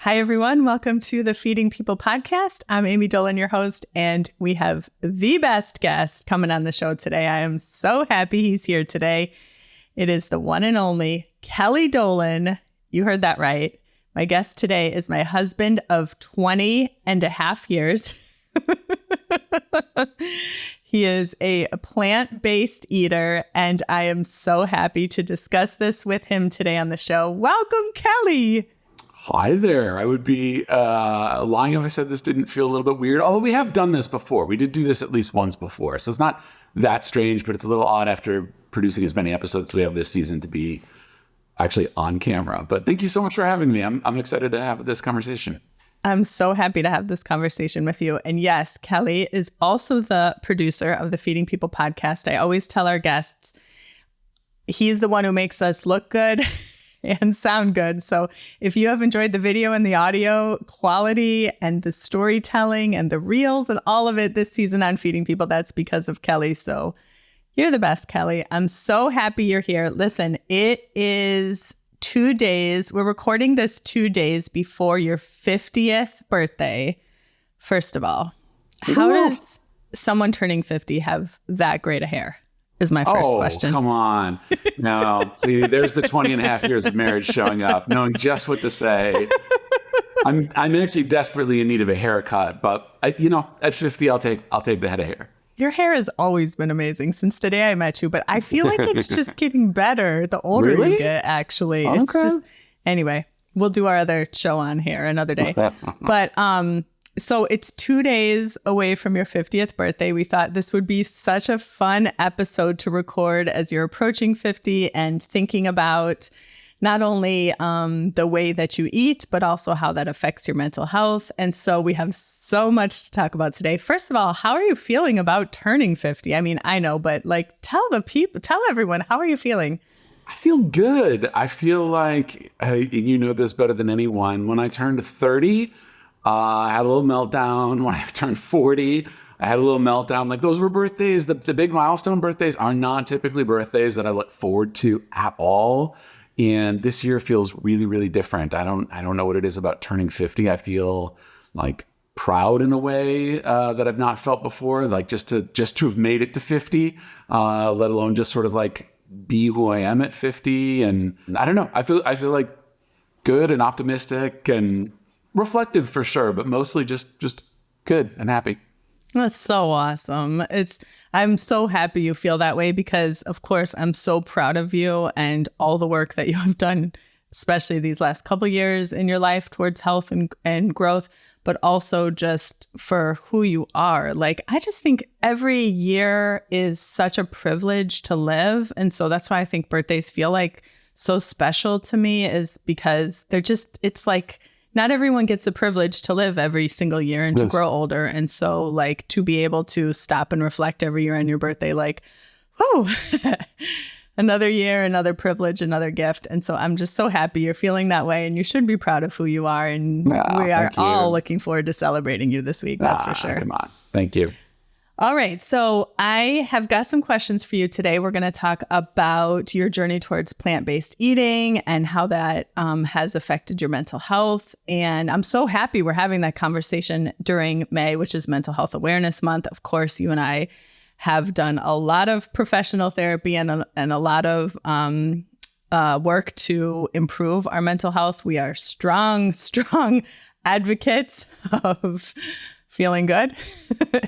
Hi, everyone. Welcome to the Feeding People podcast. I'm Amy Dolan, your host, and we have the best guest coming on the show today. I am so happy he's here today. It is the one and only Kelly Dolan. You heard that right. My guest today is my husband of 20 and a half years. He is a plant-based eater, and I am so happy to discuss this with him today on the show. Welcome, Kelly. Hi there. I would be lying if I said this didn't feel a little bit weird, although we have done this before. We did do this at least once before. So it's not that strange, but it's a little odd after producing as many episodes as we have this season to be actually on camera. But thank you so much for having me. I'm excited to have this conversation. I'm so happy to have this conversation with you. And yes, Kelly is also the producer of the Feeding People podcast. I always tell our guests, he's the one who makes us look good and sound good. So if you have enjoyed the video and the audio quality and the storytelling and the reels and all of it this season on Feeding People, that's because of Kelly. So you're the best, Kelly. I'm so happy you're here. Listen, it is 2 days. We're recording this 2 days before your 50th birthday. First of all, how does someone turning 50 have that great a hair? Is my first question. Come on. No. See, there's the 20 and a half years of marriage showing up, knowing just what to say. I'm actually desperately in need of a haircut, but at 50, I'll take the head of hair. Your hair has always been amazing since the day I met you, but I feel like it's just getting better the older you get, actually. Okay. It's just, anyway, we'll do our other show on hair another day. But, so it's 2 days away from your 50th birthday. We thought this would be such a fun episode to record as you're approaching 50 and thinking about not only the way that you eat, but also how that affects your mental health. And so we have so much to talk about today. First of all, how are you feeling about turning 50? I mean, I know, but tell everyone, how are you feeling? I feel good. I feel like, you know this better than anyone. When I turned 30, I had a little meltdown. When I turned 40, I had a little meltdown. Like, those were birthdays. The big milestone birthdays are not typically birthdays that I look forward to at all. And this year feels really, really different. I don't know what it is about turning 50. I feel like proud in a way that I've not felt before. Like just to have made it to 50, let alone just sort of like be who I am at 50. And I don't know. I feel like good and optimistic and reflective for sure, but mostly just good and happy. That's so awesome. I'm so happy you feel that way because, of course, I'm so proud of you and all the work that you have done, especially these last couple of years in your life towards health and growth, but also just for who you are. Like, I just think every year is such a privilege to live. And so that's why I think birthdays feel like so special to me, is because it's like, not everyone gets the privilege to live every single year and to grow older. And so, like, to be able to stop and reflect every year on your birthday, like, oh, another year, another privilege, another gift. And so I'm just so happy you're feeling that way, and you should be proud of who you are. And we are all looking forward to celebrating you this week. That's for sure. Come on. Thank you. All right. So I have got some questions for you today. We're going to talk about your journey towards plant-based eating and how that has affected your mental health. And I'm so happy we're having that conversation during May, which is Mental Health Awareness Month. Of course, you and I have done a lot of professional therapy and a lot of work to improve our mental health. We are strong advocates of feeling good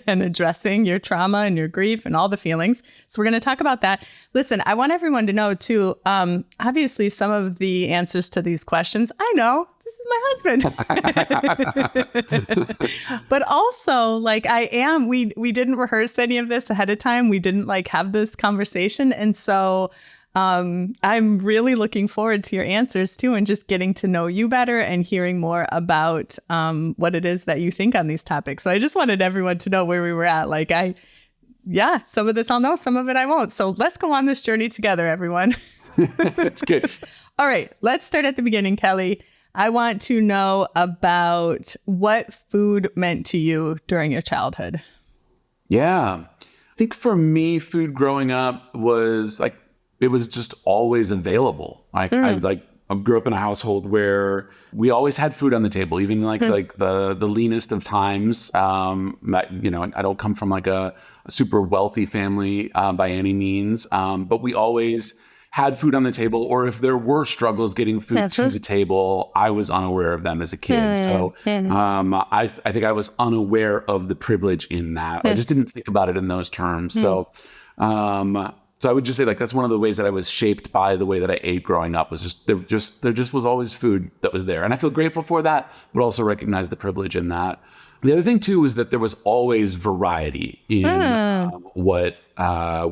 and addressing your trauma and your grief and all the feelings. So we're going to talk about that. Listen, I want everyone to know too, obviously some of the answers to these questions, I know, this is my husband. But also, like, we didn't rehearse any of this ahead of time. We didn't have this conversation. And so I'm really looking forward to your answers too, and just getting to know you better and hearing more about what it is that you think on these topics. So I just wanted everyone to know where we were at. Some of this I'll know, some of it I won't. So let's go on this journey together, everyone. That's good. All right, let's start at the beginning, Kelly. I want to know about what food meant to you during your childhood. Yeah. I think for me, food growing up was it was just always available. I I grew up in a household where we always had food on the table, even like the leanest of times. I don't come from like a super wealthy family by any means, but we always had food on the table, or if there were struggles getting food to the table, I was unaware of them as a kid. So I think I was unaware of the privilege in that. I just didn't think about it in those terms. So I would just say like that's one of the ways that I was shaped by the way that I ate growing up, was there just was always food that was there. And I feel grateful for that, but also recognize the privilege in that. The other thing too was that there was always variety in what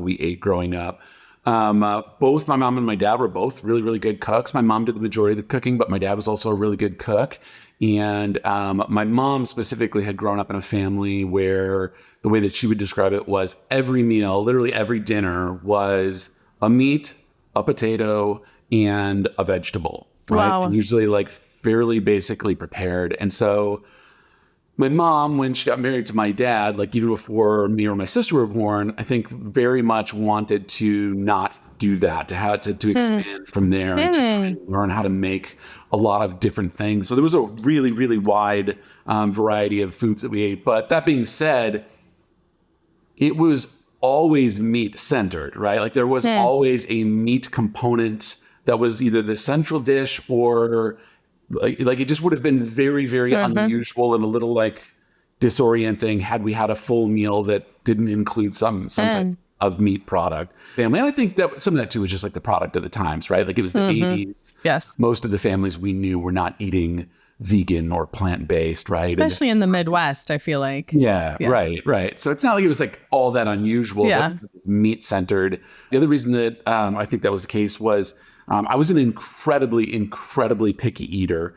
we ate growing up. Both my mom and my dad were both really, really good cooks. My mom did the majority of the cooking, but my dad was also a really good cook. And my mom specifically had grown up in a family where the way that she would describe it was every meal, literally every dinner, was a meat, a potato, and a vegetable, right? Wow. And usually like fairly basically prepared. And so my mom, when she got married to my dad, like even before me or my sister were born, I think very much wanted to not do that, to have to expand from there and to try and learn how to make a lot of different things. So there was a really, really wide variety of foods that we ate. But that being said, it was always meat centered, right? Like there was always a meat component that was either the central dish or like it just would have been very, very unusual and a little like disorienting had we had a full meal that didn't include some type of meat product. Family, and I think that some of that too was just like the product of the times, right? Like it was the 80s. Yes. Most of the families we knew were not eating vegan or plant-based, right? Especially in the Midwest, I feel like. Yeah. Right. So it's not like it was like all that unusual. Yeah. It was meat-centered. The other reason that I think that was the case was I was an incredibly, incredibly picky eater.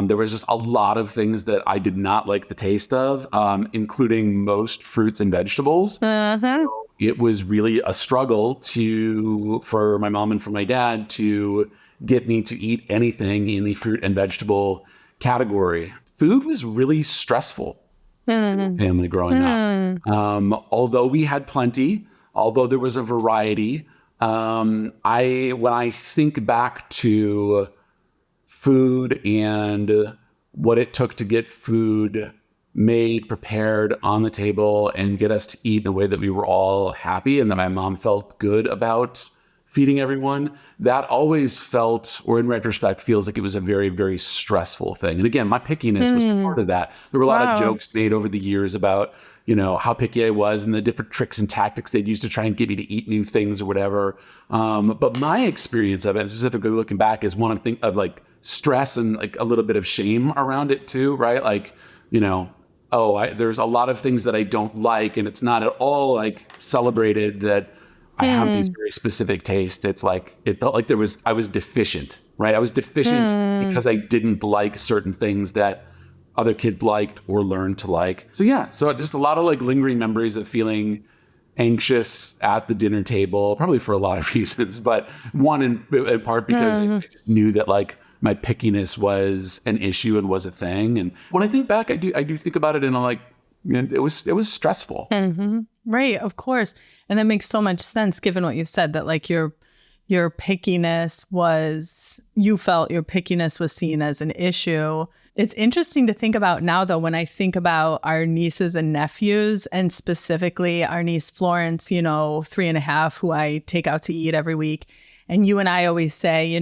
There was just a lot of things that I did not like the taste of, including most fruits and vegetables. So it was really a struggle for my mom and for my dad to get me to eat anything in the fruit and vegetable category. Food was really stressful in the family growing up. Although we had plenty, although there was a variety, when I think back to food and what it took to get food made, prepared on the table and get us to eat in a way that we were all happy and that my mom felt good about feeding everyone, that always felt, or in retrospect, feels like it was a very, very stressful thing. And again, my pickiness was part of that. There were a lot of jokes made over the years about, how picky I was and the different tricks and tactics they'd use to try and get me to eat new things or whatever. But my experience of it, and specifically looking back, is one of like stress and like a little bit of shame around it too, right? Like, there's a lot of things that I don't like, and it's not at all like celebrated that I have these very specific tastes. It's like, it felt like I was deficient, right? I was deficient because I didn't like certain things that other kids liked or learned to like. So just a lot of like lingering memories of feeling anxious at the dinner table, probably for a lot of reasons, but one in part because I just knew that like my pickiness was an issue and was a thing. And when I think back, I do think about it in a like, it was stressful. Right, of course. And that makes so much sense given what you've said, that like your pickiness you felt your pickiness was seen as an issue. It's interesting to think about now, though, when I think about our nieces and nephews, and specifically our niece Florence, 3.5, who I take out to eat every week. And you and I always say,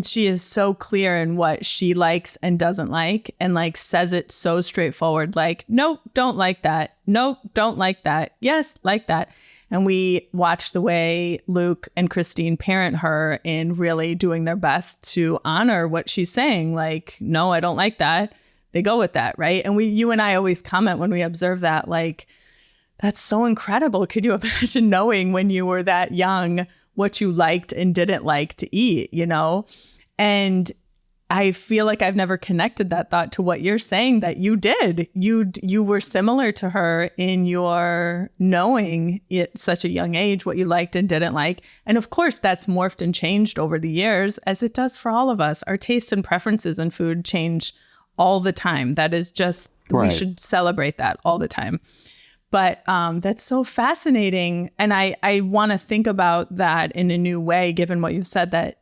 she is so clear in what she likes and doesn't like, and like says it so straightforward, like, nope, don't like that. Nope, don't like that. Yes, like that. And we watch the way Luke and Christine parent her in really doing their best to honor what she's saying. Like, no, I don't like that. They go with that, right? And you and I always comment when we observe that, like, that's so incredible. Could you imagine knowing when you were that young what you liked and didn't like to eat, And I feel like I've never connected that thought to what you're saying that you did. You were similar to her in your knowing at such a young age what you liked and didn't like. And of course, that's morphed and changed over the years, as it does for all of us. Our tastes and preferences in food change all the time. That is just, we should celebrate that all the time. But that's so fascinating. And I want to think about that in a new way, given what you said, that,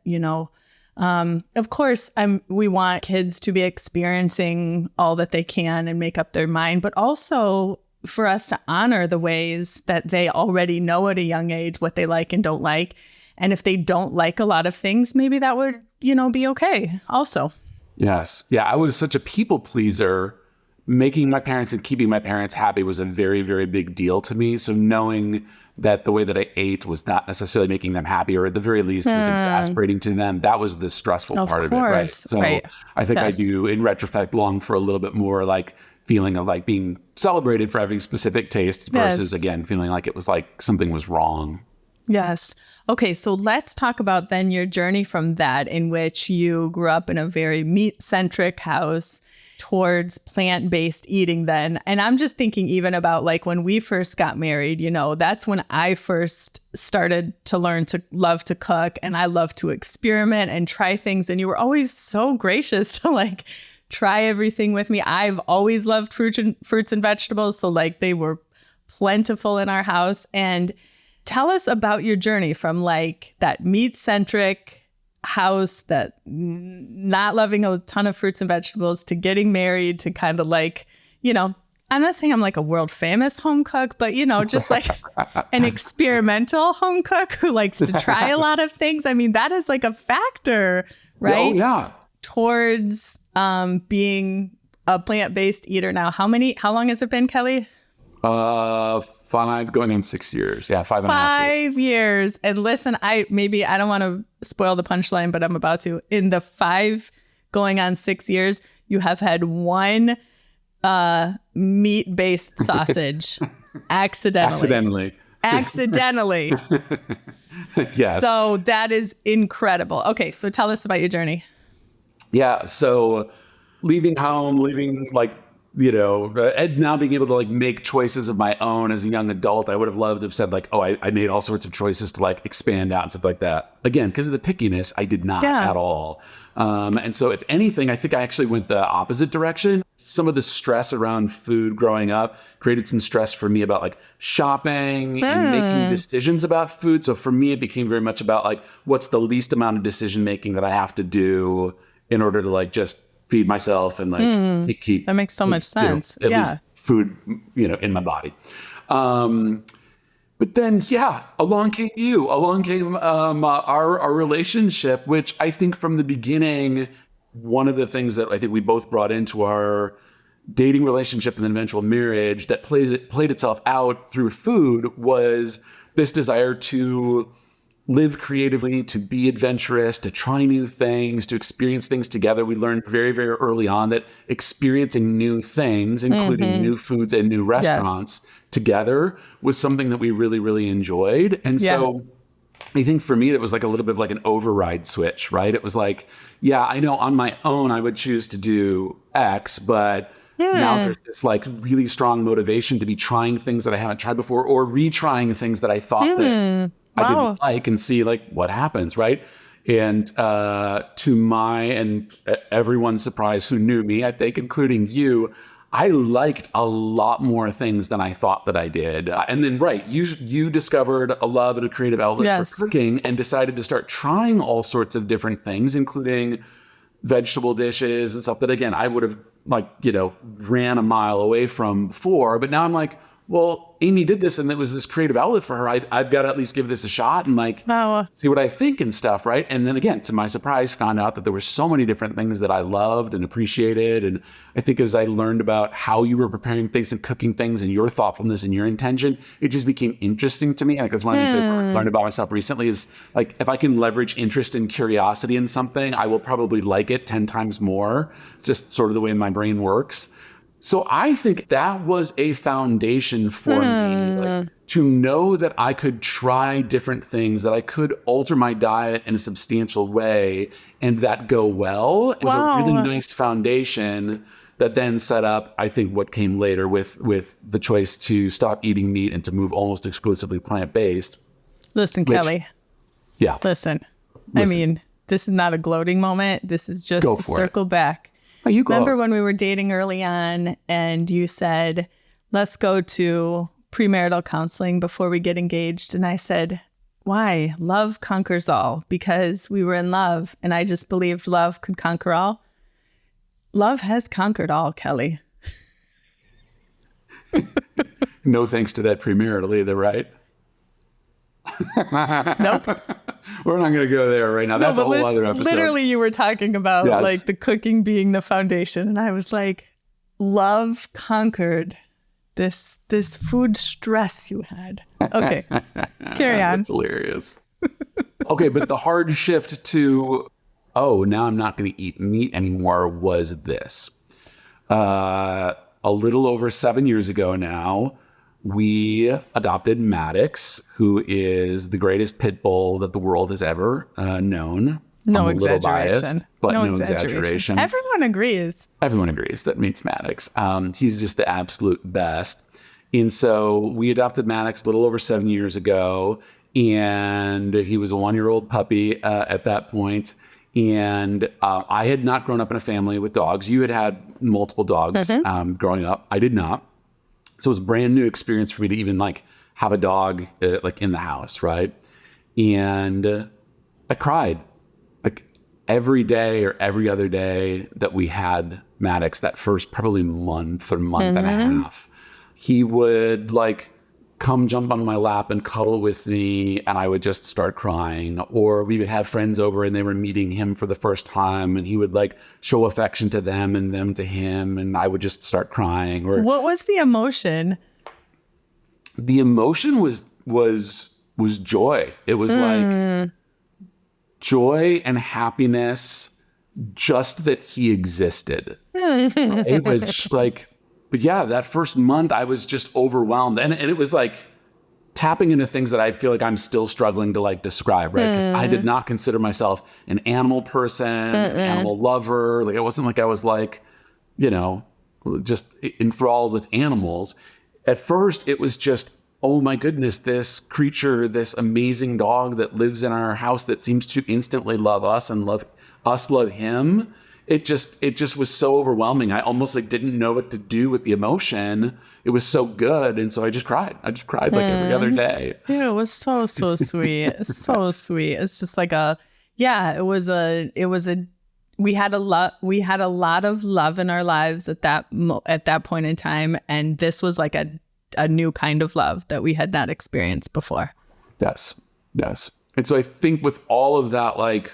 Of course, we want kids to be experiencing all that they can and make up their mind, but also for us to honor the ways that they already know at a young age what they like and don't like. And if they don't like a lot of things, maybe that would, be okay also. Yes. Yeah, I was such a people pleaser. Making my parents and keeping my parents happy was a very, very big deal to me. So knowing that the way that I ate was not necessarily making them happy, or at the very least was exasperating to them, that was the stressful part of it, right? So I think I do, in retrospect, long for a little bit more like feeling of like being celebrated for having specific tastes versus, again, feeling like it was like something was wrong. Yes. Okay, so let's talk about then your journey from that, in which you grew up in a very meat-centric house, towards plant-based eating then. And I'm just thinking even about like when we first got married, that's when I first started to learn to love to cook, and I love to experiment and try things. And you were always so gracious to like try everything with me. I've always loved fruits and vegetables. So like they were plentiful in our house. And tell us about your journey from like that meat-centric house that not loving a ton of fruits and vegetables to getting married to kind of like, I'm not saying I'm like a world famous home cook, but just like an experimental home cook who likes to try a lot of things. I mean, that is like a factor, right? Oh, yeah. Towards being a plant-based eater now. How long has it been, Kelly? 5 going on 6 years. Yeah, 5.5 years. 5 years. And listen, I don't want to spoil the punchline, but I'm about to. In the 5 going on 6 years, you have had one meat-based sausage accidentally. Yes. So that is incredible. Okay, so tell us about your journey. Yeah, so leaving home, and now being able to like make choices of my own as a young adult, I would have loved to have said like, oh, I made all sorts of choices to like expand out and stuff like that. Again, because of the pickiness, I did not at all. And so if anything, I think I actually went the opposite direction. Some of the stress around food growing up created some stress for me about like shopping and making decisions about food. So for me, it became very much about like, what's the least amount of decision making that I have to do in order to like just feed myself and like keep that makes so much sense. At least food, in my body. But then, along came our relationship, which I think from the beginning, one of the things that I think we both brought into our dating relationship and then eventual marriage that played itself out through food was this desire to live creatively, to be adventurous, to try new things, to experience things together. We learned very, very early on that experiencing new things, including new foods and new restaurants together, was something that we really, really enjoyed. And so I think for me, it was like a little bit of like an override switch, right? It was like, I know on my own, I would choose to do X, but now there's this like really strong motivation to be trying things that I haven't tried before, or retrying things that I thought that I didn't like, and see like what happens, right? And to my and everyone's surprise who knew me, I think, including you, I liked a lot more things than I thought that I did. And then, you discovered a love and a creative outlet for cooking and decided to start trying all sorts of different things, including vegetable dishes and stuff that, again, I would have ran a mile away from before. But now I'm like, well, Amy did this and it was this creative outlet for her. I've got to at least give this a shot and see what I think and stuff, right? And then again, to my surprise, found out that there were so many different things that I loved and appreciated. And I think as I learned about how you were preparing things and cooking things and your thoughtfulness and your intention, it just became interesting to me. Like that's one of the things I learned about myself recently is like, if I can leverage interest and curiosity in something, I will probably like it 10 times more. It's just sort of the way my brain works. So I think that was a foundation for me, to know that I could try different things, that I could alter my diet in a substantial way and that go well. It was a really nice foundation that then set up, I think, what came later with the choice to stop eating meat and to move almost exclusively plant-based. Listen, Kelly. Yeah. Listen. I mean, this is not a gloating moment. This is just to circle back. Oh, remember when we were dating early on and you said, let's go to premarital counseling before we get engaged? And I said, Why? Love conquers all, because we were in love and I just believed love could conquer all. Love has conquered all, Kelly. No thanks to that premarital either, right? Nope. We're not going to go there right now. That's a whole other episode. Literally, you were talking about like the cooking being the foundation. And I was like, love conquered this food stress you had. Okay, carry on. That's hilarious. Okay, but the hard shift to, oh, now I'm not going to eat meat anymore was this. A little over 7 years ago now, we adopted Maddox, who is the greatest pit bull that the world has ever known. No I'm exaggeration. Biased, but no exaggeration. Everyone agrees. Everyone agrees that meets Maddox. He's just the absolute best. And so we adopted Maddox a little over 7 years ago, and he was a 1-year-old puppy at that point. And I had not grown up in a family with dogs. You had multiple dogs growing up. I did not. So it was a brand new experience for me to even like have a dog like in the house, right? And I cried like every day or every other day that we had Maddox, that first probably month or month and a half. He would like come jump on my lap and cuddle with me, and I would just start crying. Or we would have friends over and they were meeting him for the first time, and he would like show affection to them and them to him, and I would just start crying. Or what was the emotion? The emotion was joy. It was like joy and happiness, just that he existed. It was like, but yeah, that first month I was just overwhelmed. And it was like tapping into things that I feel like I'm still struggling to like describe, right? Because I did not consider myself an animal person, animal lover. Like it wasn't like I was like, you know, just enthralled with animals. At first it was just, oh my goodness, this creature, this amazing dog that lives in our house that seems to instantly love us and love him. It just was so overwhelming. I almost like didn't know what to do with the emotion. It was so good. And so I just cried. Like every other day. Dude, it was so sweet. So sweet. It's just like we had a lot of love in our lives at that point in time. And this was like a new kind of love that we had not experienced before. Yes. And so I think with all of that, like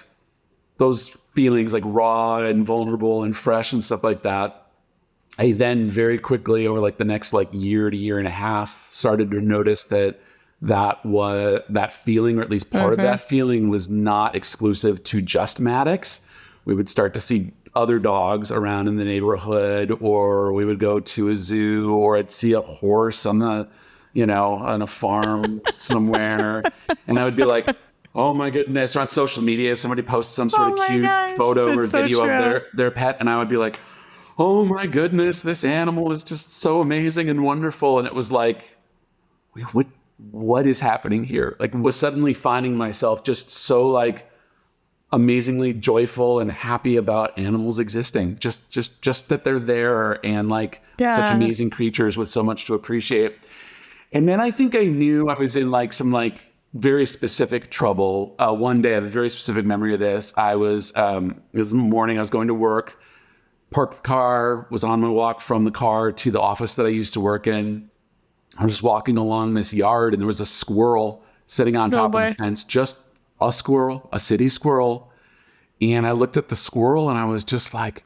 those feelings like raw and vulnerable and fresh and stuff like that, I then very quickly over like the next like year to year and a half started to notice that feeling, or at least part of that feeling, was not exclusive to just Maddox. We would start to see other dogs around in the neighborhood, or we would go to a zoo, or I'd see a horse on a farm somewhere. And I would be like, oh my goodness. Or on social media, somebody posts some sort of cute photo or video of their pet. And I would be like, oh my goodness, this animal is just so amazing and wonderful. And it was like, what is happening here? Like, was suddenly finding myself just so like amazingly joyful and happy about animals existing, just that they're there, and like such amazing creatures with so much to appreciate. And then I think I knew I was in like some like very specific trouble. One day I have a very specific memory of this. It was in the morning, I was going to work, parked the car, was on my walk from the car to the office that I used to work in. I was just walking along this yard, and there was a squirrel sitting on top of the fence, just a squirrel, a city squirrel. And I looked at the squirrel and I was just like,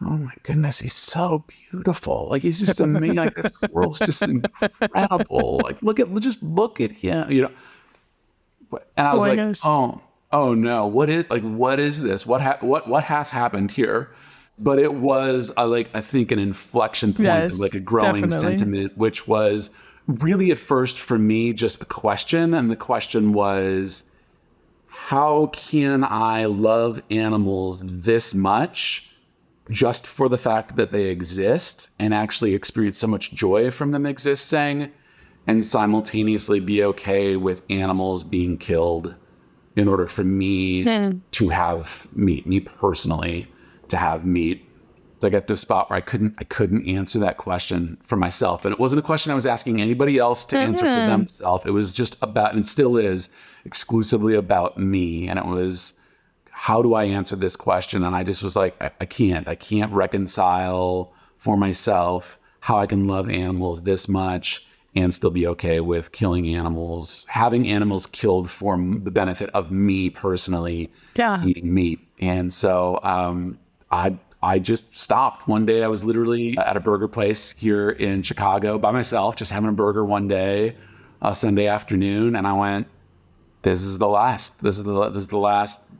oh my goodness, he's so beautiful. Like, he's just amazing. Like, this squirrel's just incredible. Like, just look at him, you know? And I was like, gosh. oh no, what is this? What has happened here? But it was I think an inflection point of like a growing sentiment, which was really at first for me just a question. And the question was, how can I love animals this much just for the fact that they exist, and actually experience so much joy from them existing, and simultaneously be okay with animals being killed in order for me to have meat, me personally to have meat? to get to a spot where I couldn't answer that question for myself. And it wasn't a question I was asking anybody else to answer for themselves. It was just about, and it still is, exclusively about me. And it was, how do I answer this question? And I just was like, I can't reconcile for myself how I can love animals this much and still be okay with killing animals, having animals killed for the benefit of me personally, eating meat. And so I just stopped. One day I was literally at a burger place here in Chicago by myself, just having a burger one day, Sunday afternoon. And I went, this is the last,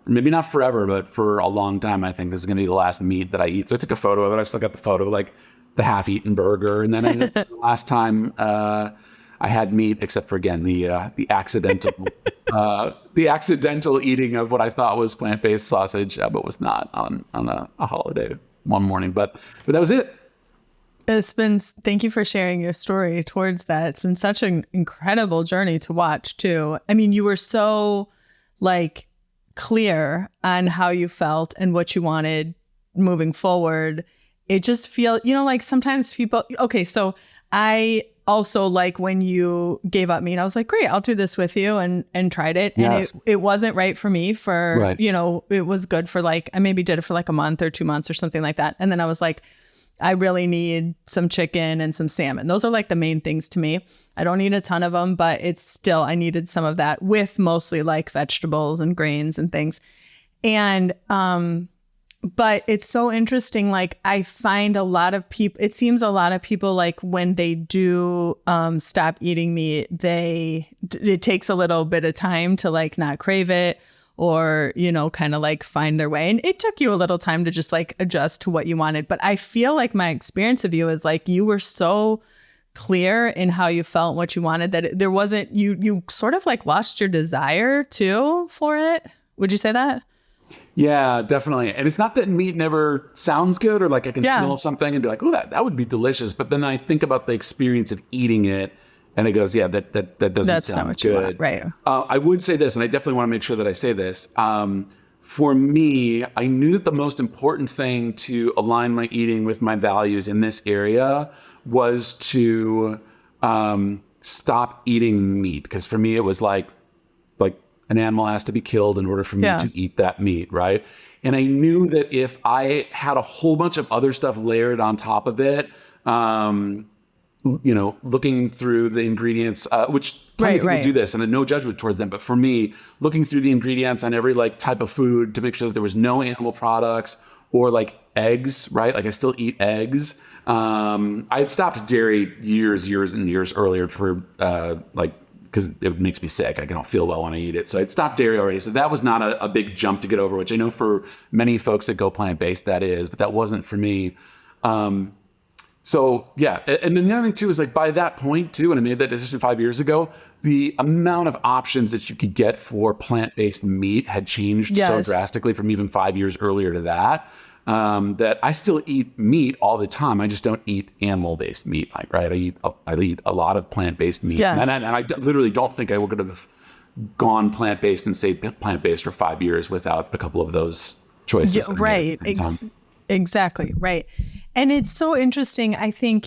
maybe not forever, but for a long time, I think this is going to be the last meat that I eat. So I took a photo of it. I still got the photo, like the half-eaten burger. And then the last time I had meat, except for, again, the accidental eating of what I thought was plant-based sausage, but was not on a holiday one morning. But that was it. Thank you for sharing your story towards that. It's been such an incredible journey to watch too. I mean, you were so like clear on how you felt and what you wanted moving forward. It just feels, like sometimes people, okay, so I also, like, when you gave up meat, I was like, great, I'll do this with you, and tried it. And it wasn't right for me for, it was good for like, I maybe did it for like a month or 2 months or something like that. And then I was like, I really need some chicken and some salmon. Those are like the main things to me. I don't need a ton of them, but it's still, I needed some of that with mostly like vegetables and grains and things. And, but it's so interesting. Like, I find a lot of people, it seems a lot of people, like, when they do stop eating meat, it takes a little bit of time to like not crave it, or, kind of like find their way. And it took you a little time to just like adjust to what you wanted. But I feel like my experience of you is like, you were so clear in how you felt and what you wanted, that there wasn't, you sort of like lost your desire too for it. Would you say that? Yeah, definitely. And it's not that meat never sounds good, or like I can smell something and be like, oh, that would be delicious. But then I think about the experience of eating it, and it goes, yeah, that doesn't sound good. You want, right. I would say this, and I definitely want to make sure that I say this. For me, I knew that the most important thing to align my eating with my values in this area was to stop eating meat. Because for me, it was like an animal has to be killed in order for me to eat that meat, right? And I knew that if I had a whole bunch of other stuff layered on top of it, looking through the ingredients, which plenty of people do this, and no judgment towards them. But for me, looking through the ingredients on every like type of food to make sure that there was no animal products, or like eggs, right? Like, I still eat eggs. I had stopped dairy years and years earlier for because it makes me sick. I don't feel well when I eat it. So I'd stopped dairy already. So that was not a big jump to get over, which I know for many folks that go plant-based, that is, but that wasn't for me. So yeah. And then the other thing too is, like, by that point too, when I made that decision 5 years ago, the amount of options that you could get for plant-based meat had changed so drastically from even 5 years earlier to that, that I still eat meat all the time. I just don't eat animal-based meat, right? I eat a lot of plant-based meat. Yes. And I literally don't think I would have gone plant-based and stayed plant-based for 5 years without a couple of those choices. Yeah, right. Exactly. Right. And it's so interesting. I think,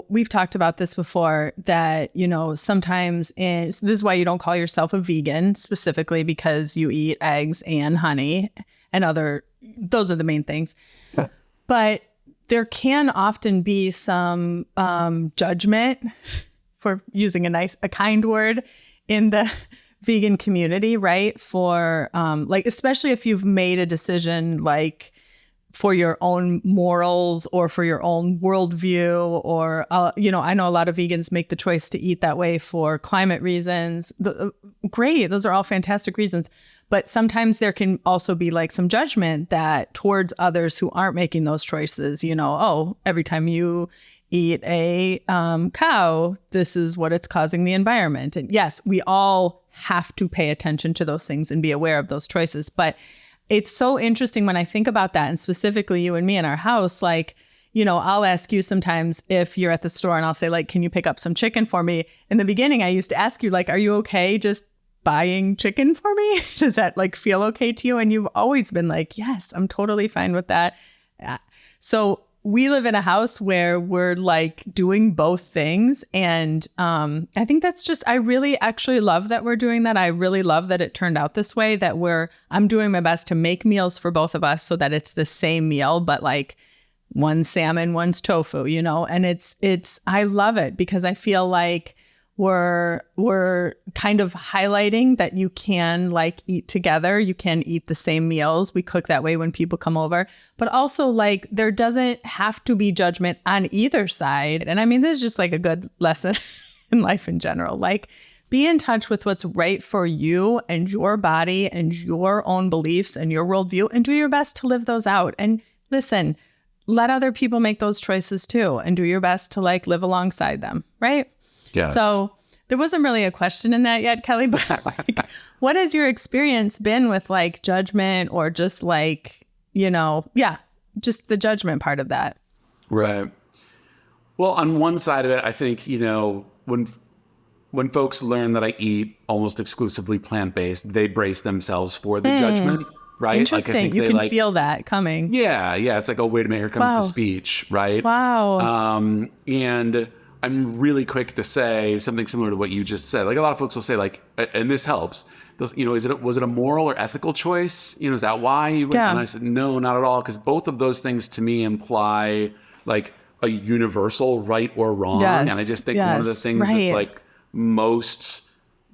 we've talked about this before, that, sometimes this is why you don't call yourself a vegan specifically, because you eat eggs and honey and those are the main things. Yeah. But there can often be some judgment, for using a kind word, in the vegan community, right? For especially if you've made a decision, like, for your own morals or for your own worldview, or, I know a lot of vegans make the choice to eat that way for climate reasons. Great. Those are all fantastic reasons. But sometimes there can also be like some judgment that towards others who aren't making those choices, every time you eat a cow, this is what it's causing the environment. And yes, we all have to pay attention to those things and be aware of those choices. But it's so interesting when I think about that, and specifically you and me in our house, like, I'll ask you sometimes if you're at the store, and I'll say, like, can you pick up some chicken for me? In the beginning, I used to ask you, like, are you okay just buying chicken for me? Does that like feel okay to you? And you've always been like, yes, I'm totally fine with that. So we live in a house where we're like doing both things. And I think that's just, I really actually love that we're doing that. I really love that it turned out this way, that I'm doing my best to make meals for both of us so that it's the same meal, but like one's salmon, one's tofu, and I love it because I feel like we're kind of highlighting that you can like eat together. You can eat the same meals. We cook that way when people come over, but also like there doesn't have to be judgment on either side. And I mean, this is just like a good lesson in life in general. Like be in touch with what's right for you and your body and your own beliefs and your worldview, and do your best to live those out. And listen, let other people make those choices too, and do your best to like live alongside them. Right. Yes. So there wasn't really a question in that yet, Kelly, but like, what has your experience been with like judgment or just like, just the judgment part of that? Right. Well, on one side of it, I think, when folks learn that I eat almost exclusively plant-based, they brace themselves for the judgment, right? Interesting. Like, I think you can feel that coming. Yeah. It's like, oh, wait a minute, here comes the speech, right? Wow. And I'm really quick to say something similar to what you just said. Like a lot of folks will say, like, and this helps. Was it a moral or ethical choice? Is that why you went? Yeah. And I said, no, not at all, because both of those things to me imply like a universal right or wrong. Yes. And I just think one of the things that's like most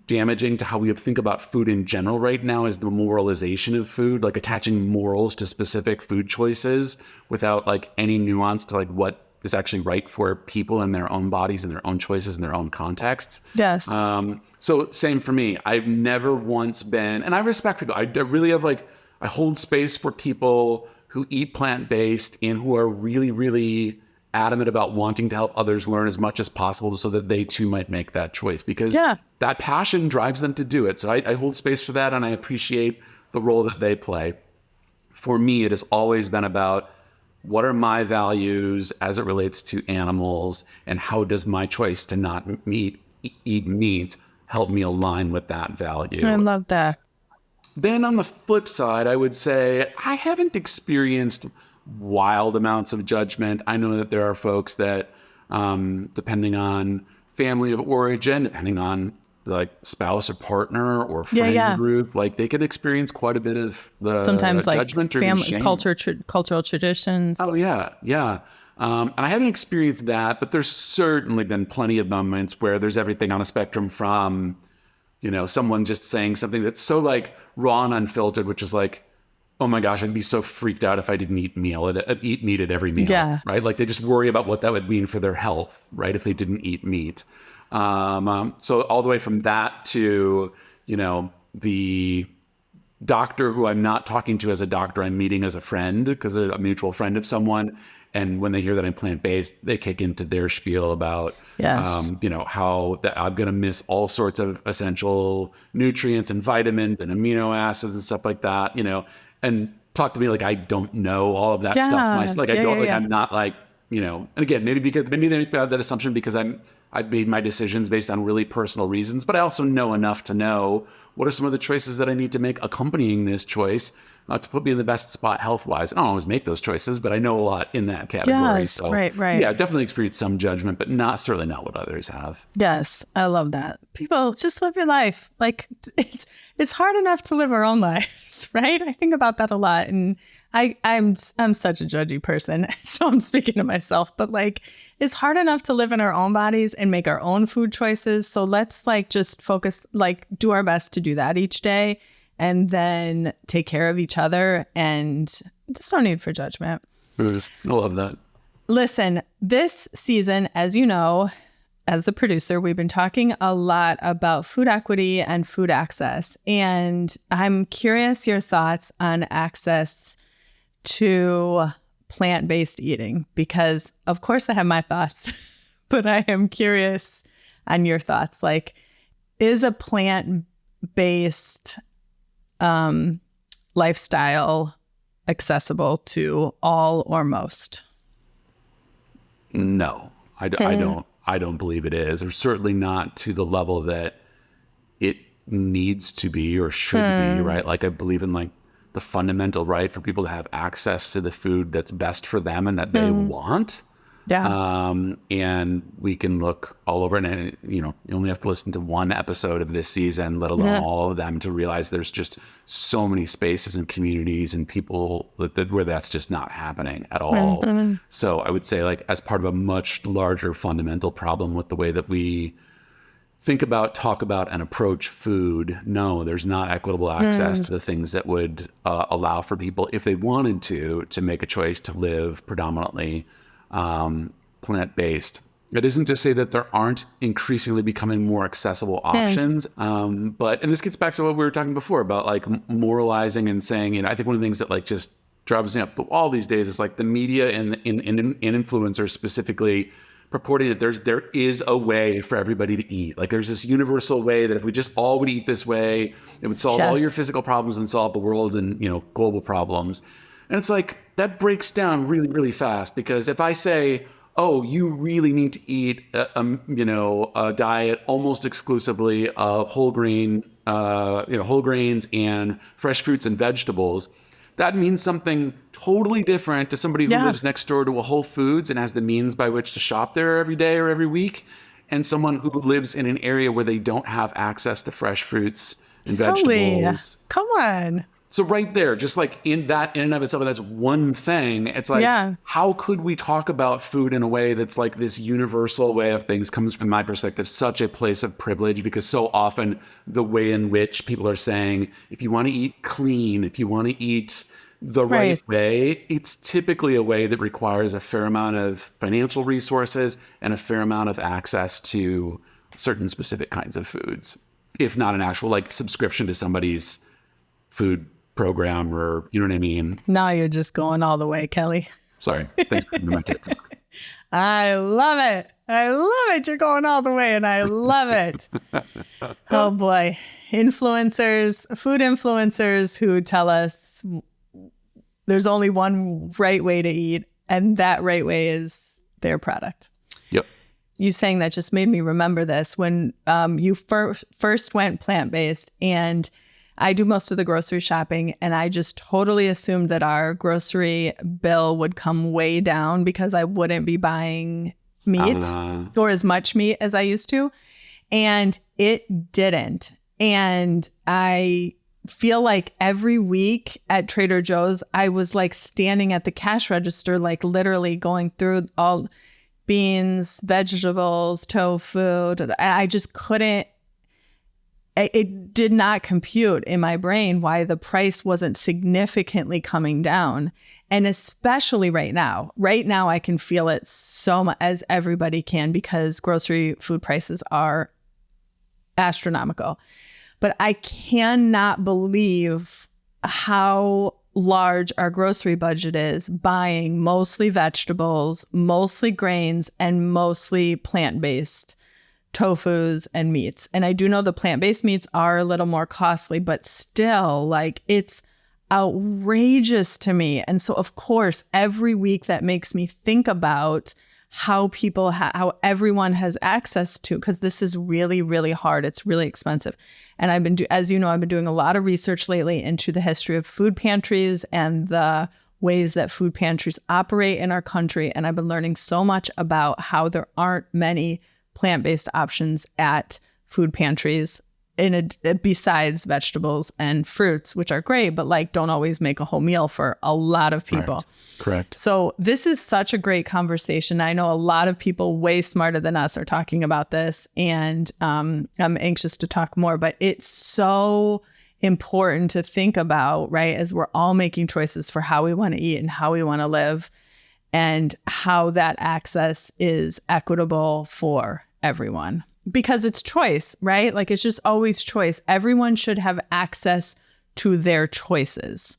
damaging to how we think about food in general right now is the moralization of food, like attaching morals to specific food choices without like any nuance to like what is actually right for people and their own bodies and their own choices and their own contexts. Yes. So same for me. I've never once been, and I respect people. I really have I hold space for people who eat plant-based and who are really, really adamant about wanting to help others learn as much as possible so that they too might make that choice, because that passion drives them to do it. So I hold space for that, and I appreciate the role that they play. For me, it has always been about what are my values as it relates to animals, and how does my choice to not eat meat help me align with that value? I love that. Then on the flip side, I would say I haven't experienced wild amounts of judgment. I know that there are folks that, depending on family of origin, depending on like spouse or partner or friend group, like they could experience quite a bit of the sometimes like judgment or family shame. cultural traditions. Oh yeah. And I haven't experienced that, but there's certainly been plenty of moments where there's everything on a spectrum from, someone just saying something that's so like raw and unfiltered, which is like, oh my gosh, I'd be so freaked out if I didn't eat meat at every meal. Yeah. Right. Like they just worry about what that would mean for their health, right? If they didn't eat meat. So all the way from that to, the doctor who I'm not talking to as a doctor, I'm meeting as a friend because they're a mutual friend of someone. And when they hear that I'm plant-based, they kick into their spiel about, how that I'm going to miss all sorts of essential nutrients and vitamins and amino acids and stuff like that, and talk to me like I don't know all of that stuff. I'm not like, and again, maybe they make that assumption because I've made my decisions based on really personal reasons, but I also know enough to know what are some of the choices that I need to make accompanying this choice to put me in the best spot health-wise. I don't always make those choices, but I know a lot in that category. Yes, so right. Yeah, I've definitely experienced some judgment, but certainly not what others have. Yes, I love that. People, just live your life. Like it's hard enough to live our own lives, right? I think about that a lot, and I'm such a judgy person, so I'm speaking to myself. But like, it's hard enough to live in our own bodies and make our own food choices. So let's like just focus, like do our best to do that each day, and then take care of each other, and just no need for judgment. I love that. Listen, this season, as you know, as the producer, we've been talking a lot about food equity and food access. And I'm curious your thoughts on access to plant-based eating, because of course I have my thoughts, but I am curious on your thoughts. Like, is a plant-based lifestyle accessible to all or most? No, I don't believe it is, or certainly not to the level that it needs to be or should be, right? Like I believe in like the fundamental right for people to have access to the food that's best for them and that they want. Yeah. And we can look all over, and you only have to listen to one episode of this season, let alone all of them, to realize there's just so many spaces and communities and people where that's just not happening at all. So I would say, like, as part of a much larger fundamental problem with the way that we think about, talk about, and approach food, no, there's not equitable access to the things that would allow for people, if they wanted to make a choice to live predominantly plant-based. It isn't to say that there aren't increasingly becoming more accessible options, but, and this gets back to what we were talking before about, like, moralizing and saying, I think one of the things that, like, just drives me up all these days is, like, the media and influencers specifically purporting that there is a way for everybody to eat. Like, there's this universal way that if we just all would eat this way, it would solve all your physical problems and solve the world and, global problems. And it's like, that breaks down really, really fast, because if I say, oh, you really need to eat a diet almost exclusively of whole grains and fresh fruits and vegetables, that means something totally different to somebody who lives next door to a Whole Foods and has the means by which to shop there every day or every week, and someone who lives in an area where they don't have access to fresh fruits and vegetables. Come on. So right there, just like in and of itself, that's one thing. It's like, how could we talk about food in a way that's like this universal way of things? Comes from my perspective, such a place of privilege, because so often the way in which people are saying, if you want to eat clean, if you want to eat the right way, it's typically a way that requires a fair amount of financial resources and a fair amount of access to certain specific kinds of foods, if not an actual, like, subscription to somebody's food program, or you know what I mean? Now you're just going all the way, Kelly. Sorry. Thanks for my TikTok. I love it. I love it. You're going all the way, and I love it. Oh boy. Food influencers who tell us there's only one right way to eat, and that right way is their product. Yep. You saying that just made me remember this. When you first went plant-based, and I do most of the grocery shopping, and I just totally assumed that our grocery bill would come way down because I wouldn't be buying meat or as much meat as I used to. And it didn't. And I feel like every week at Trader Joe's, I was like standing at the cash register, like literally going through all beans, vegetables, tofu. I just couldn't. It did not compute in my brain why the price wasn't significantly coming down. And especially right now I can feel it so much, as everybody can, because grocery food prices are astronomical. But I cannot believe how large our grocery budget is, buying mostly vegetables, mostly grains, and mostly plant-based tofus and meats. And I do know the plant-based meats are a little more costly, but still, like, it's outrageous to me. And so, of course, every week that makes me think about how people, how everyone has access to, because this is really, really hard. It's really expensive. And I've been, as you know, I've been doing a lot of research lately into the history of food pantries and the ways that food pantries operate in our country. And I've been learning so much about how there aren't many plant-based options at food pantries besides vegetables and fruits, which are great, but like don't always make a whole meal for a lot of people. Correct. So this is such a great conversation. I know a lot of people way smarter than us are talking about this, and I'm anxious to talk more, but it's so important to think about, right, as we're all making choices for how we want to eat and how we want to live, and how that access is equitable for everyone, because it's choice, right? Like, it's just always choice. Everyone should have access to their choices.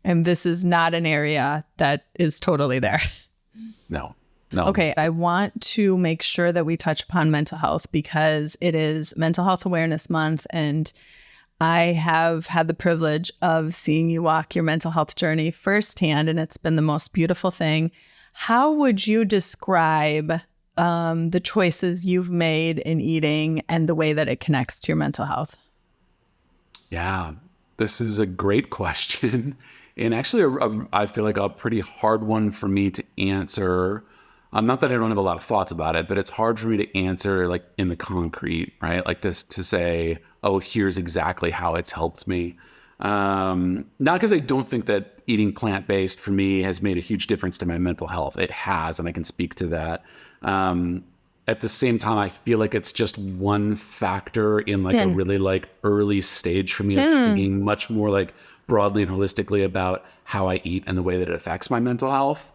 And this is not an area that is totally there. No. Okay. I want to make sure that we touch upon mental health, because it is Mental Health Awareness Month. And I have had the privilege of seeing you walk your mental health journey firsthand, and it's been the most beautiful thing. How would you describe the choices you've made in eating and the way that it connects to your mental health? Yeah. this is a great question. And actually, I feel like a pretty hard one for me to answer. Not that I don't have a lot of thoughts about it, but it's hard for me to answer like in the concrete, right? Like just to say, oh, here's exactly how it's helped me. Not because I don't think that eating plant-based for me has made a huge difference to my mental health. It has, and I can speak to that. At the same time, I feel like it's just one factor in like a really like early stage for me of thinking much more like broadly and holistically about how I eat and the way that it affects my mental health.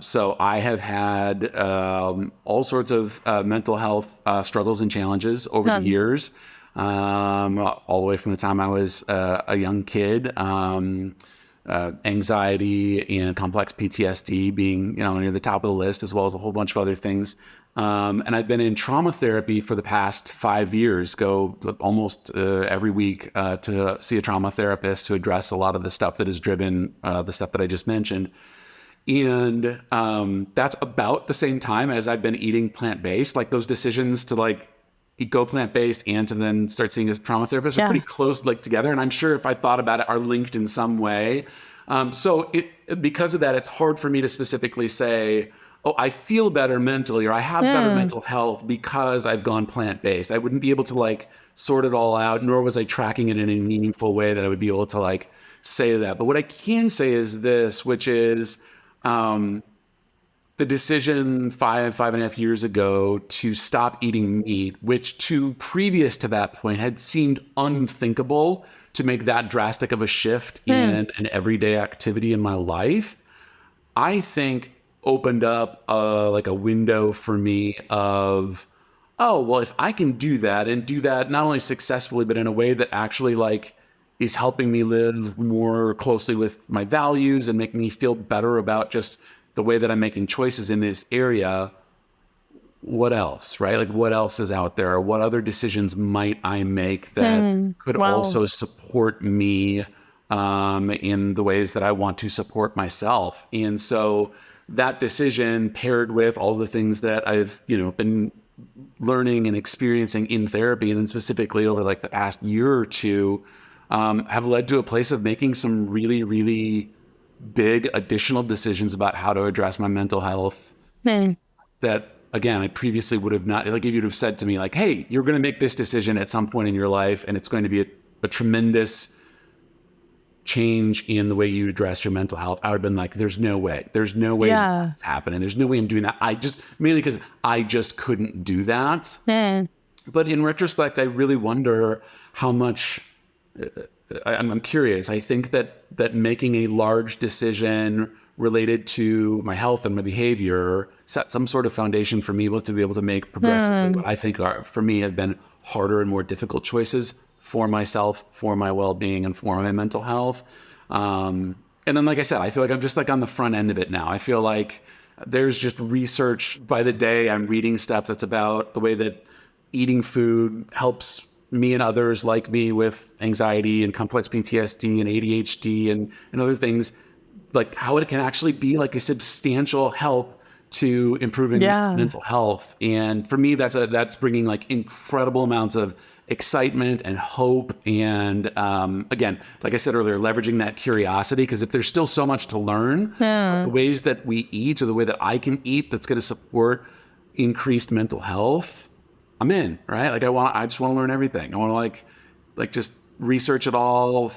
So I have had all sorts of mental health struggles and challenges over the years, all the way from the time I was a young kid. Anxiety and complex PTSD being, near the top of the list, as well as a whole bunch of other things. And I've been in trauma therapy for the past 5 years, go almost every week to see a trauma therapist to address a lot of the stuff that has driven the stuff that I just mentioned. And that's about the same time as I've been eating plant-based. Like those decisions to like go plant-based and to then start seeing a trauma therapist are pretty close like together. And I'm sure if I thought about it, are linked in some way. So because of that, it's hard for me to specifically say, oh, I feel better mentally or I have better mental health because I've gone plant-based. I wouldn't be able to like sort it all out, nor was I tracking it in a meaningful way that I would be able to like say that. But what I can say is this, which is, the decision 5.5 years ago to stop eating meat, which previous to that point had seemed unthinkable to make that drastic of a shift in an everyday activity in my life, I think opened up like a window for me of, oh, well, if I can do that and do that not only successfully, but in a way that actually like is helping me live more closely with my values and making me feel better about just the way that I'm making choices in this area, what else, right? Like what else is out there? What other decisions might I make that could also support me in the ways that I want to support myself? And so that decision paired with all the things that I've, been learning and experiencing in therapy, and then specifically over like the past year or two, have led to a place of making some really, really big additional decisions about how to address my mental health that, again, I previously would have not, like if you'd have said to me like, hey, you're going to make this decision at some point in your life and it's going to be a tremendous change in the way you address your mental health, I would have been like, there's no way that's happening. There's no way I'm doing that. Mainly because I just couldn't do that. But in retrospect, I really wonder how much, I'm curious. I think that making a large decision related to my health and my behavior set some sort of foundation for me to be able to make progressively what I think are, for me, have been harder and more difficult choices for myself, for my well-being, and for my mental health. And then, like I said, I feel like I'm just like on the front end of it now. I feel like there's just research by the day. I'm reading stuff that's about the way that eating food helps me and others like me with anxiety and complex PTSD and ADHD and other things, like how it can actually be like a substantial help to improving mental health. And for me, that's bringing like incredible amounts of excitement and hope. And again, like I said earlier, leveraging that curiosity, because if there's still so much to learn, the ways that we eat or the way that I can eat that's going to support increased mental health, I'm in, right? Like I just want to learn everything. I want to like just research it all,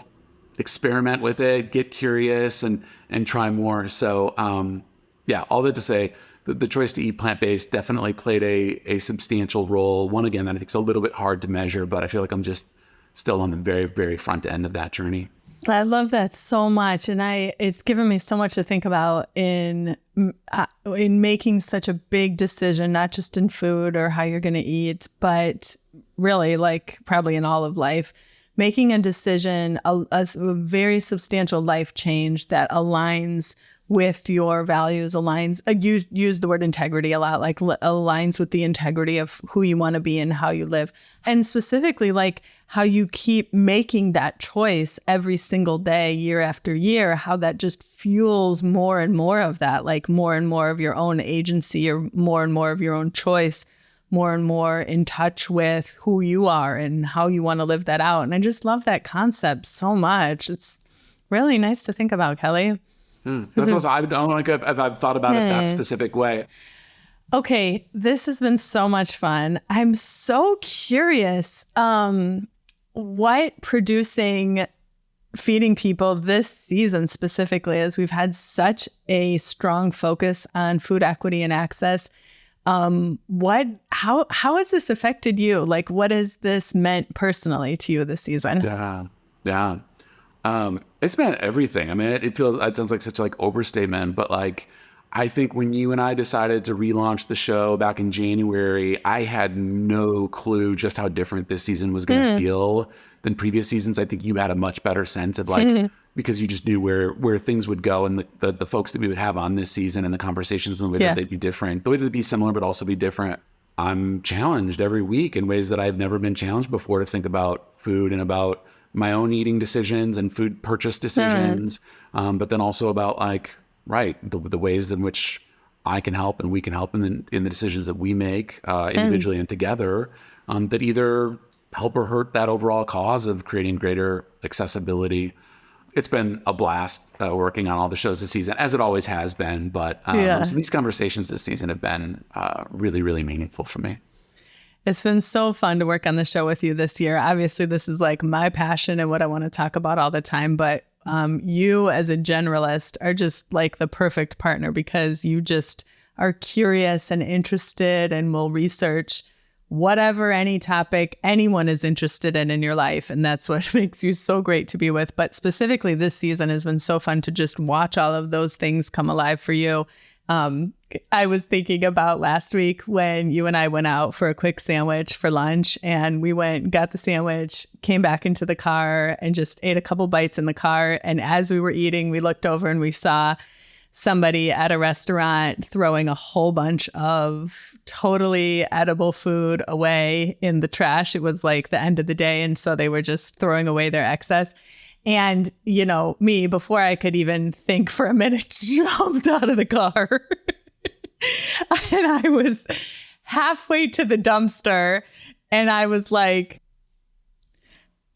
experiment with it, get curious and try more. So, all that to say, the choice to eat plant-based definitely played a substantial role. One, again, that I think is a little bit hard to measure, but I feel like I'm just still on the very, very front end of that journey. I love that so much. And it's given me so much to think about in making such a big decision, not just in food or how you're going to eat, but really like probably in all of life, making a decision, a very substantial life change that aligns with your values, use the word integrity a lot, like aligns with the integrity of who you want to be and how you live. And specifically like how you keep making that choice every single day, year after year, how that just fuels more and more of that, like more and more of your own agency or more and more of your own choice more and more in touch with who you are and how you want to live that out. And I just love that concept so much. It's really nice to think about, Kelly. That's also, I don't like if I've thought about it that specific way. Okay, this has been so much fun. I'm so curious, what producing Feeding People this season specifically, as we've had such a strong focus on food equity and access. How has this affected you? Like, what has this meant personally to you this season? Yeah. It's meant everything. I mean, it sounds like such like overstatement, but like, I think when you and I decided to relaunch the show back in January, I had no clue just how different this season was going to feel than previous seasons. I think you had a much better sense of like, because you just knew where things would go, and the folks that we would have on this season and the conversations and the way that they'd be different, the way that they'd be similar, but also be different. I'm challenged every week in ways that I've never been challenged before to think about food and about my own eating decisions and food purchase decisions. But then also about like, the ways in which I can help and we can help in the decisions that we make individually and together that either help or hurt that overall cause of creating greater accessibility. It's been a blast working on all the shows this season, as it always has been. But so these conversations this season have been really, really meaningful for me. It's been so fun to work on the show with you this year. Obviously, this is like my passion and what I want to talk about all the time. But you as a generalist are just like the perfect partner, because you just are curious and interested and will research whatever, any topic anyone is interested in your life. And that's what makes you so great to be with. But specifically this season has been so fun to just watch all of those things come alive for you. I was thinking about last week when you and I went out for a quick sandwich for lunch, and we got the sandwich, came back into the car and just ate a couple bites in the car. And as we were eating, we looked over and we saw somebody at a restaurant throwing a whole bunch of totally edible food away in the trash. It was like the end of the day. And so they were just throwing away their excess. And, me, before I could even think for a minute, jumped out of the car. And I was halfway to the dumpster. And I was like,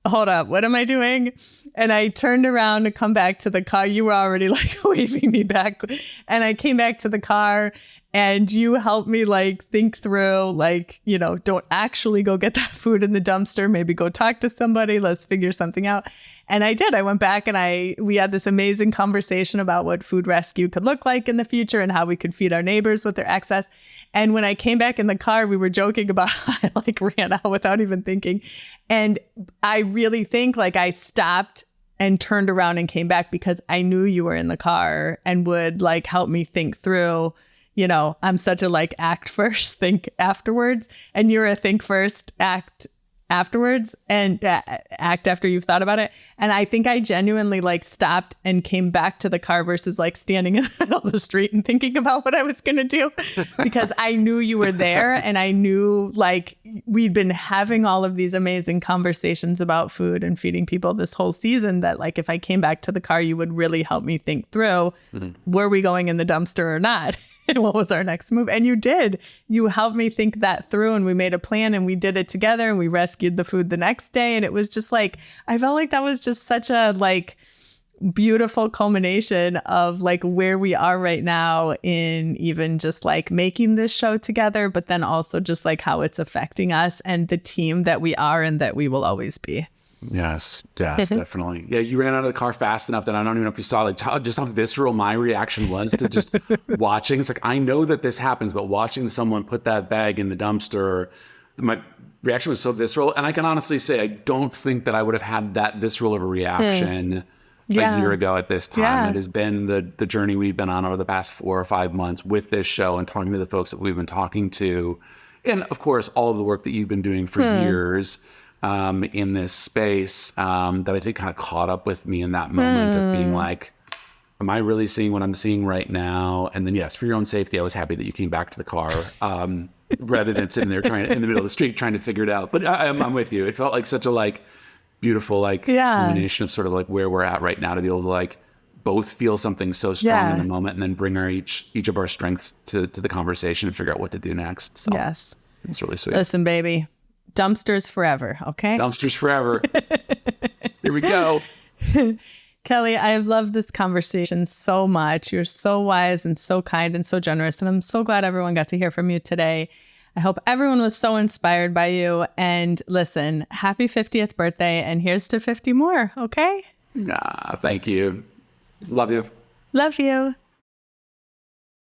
hold up, what am I doing? And I turned around to come back to the car. You were already like waving me back. And I came back to the car, and you helped me like think through, like, don't actually go get that food in the dumpster. Maybe go talk to somebody. Let's figure something out. And I did. I went back and we had this amazing conversation about what food rescue could look like in the future and how we could feed our neighbors with their excess. And when I came back in the car, we were joking about how I like ran out without even thinking. And I really think like I stopped and turned around and came back because I knew you were in the car and would like help me think through. I'm such a like act first, think afterwards. And you're a think first, act afterwards, and act after you've thought about it. And I think I genuinely like stopped and came back to the car versus like standing in the middle of the street and thinking about what I was going to do, because I knew you were there, and I knew like we'd been having all of these amazing conversations about food and feeding people this whole season, that like if I came back to the car, you would really help me think through, were we going in the dumpster or not? And what was our next move? And you did. You helped me think that through, and we made a plan, and we did it together, and we rescued the food the next day. And it was just like, I felt like that was just such a like beautiful culmination of like where we are right now in even just like making this show together, but then also just like how it's affecting us and the team that we are and that we will always be. Yes, definitely. Yeah, you ran out of the car fast enough that I don't even know if you saw like just how visceral my reaction was to just watching. It's like, I know that this happens, but watching someone put that bag in the dumpster, my reaction was so visceral. And I can honestly say, I don't think that I would have had that visceral of a reaction a year ago at this time. It has been the journey we've been on over the past 4 or 5 months with this show and talking to the folks that we've been talking to. And of course, all of the work that you've been doing for years in this space that I think kind of caught up with me in that moment of being like, am I really seeing what I'm seeing right now? And then yes, for your own safety, I was happy that you came back to the car rather than sitting there trying in the middle of the street trying to figure it out. But I'm with you. It felt like such a like beautiful like combination of sort of like where we're at right now to be able to like both feel something so strong in the moment and then bring each of our strengths to the conversation and figure out what to do next. So. Yes. It's really sweet. Listen, baby, dumpsters forever, okay? Dumpsters forever. Here we go. Kelly, I have loved this conversation so much. You're so wise and so kind and so generous. And I'm so glad everyone got to hear from you today. I hope everyone was so inspired by you. And listen, happy 50th birthday. And here's to 50 more, okay? Thank you. Love you. Love you.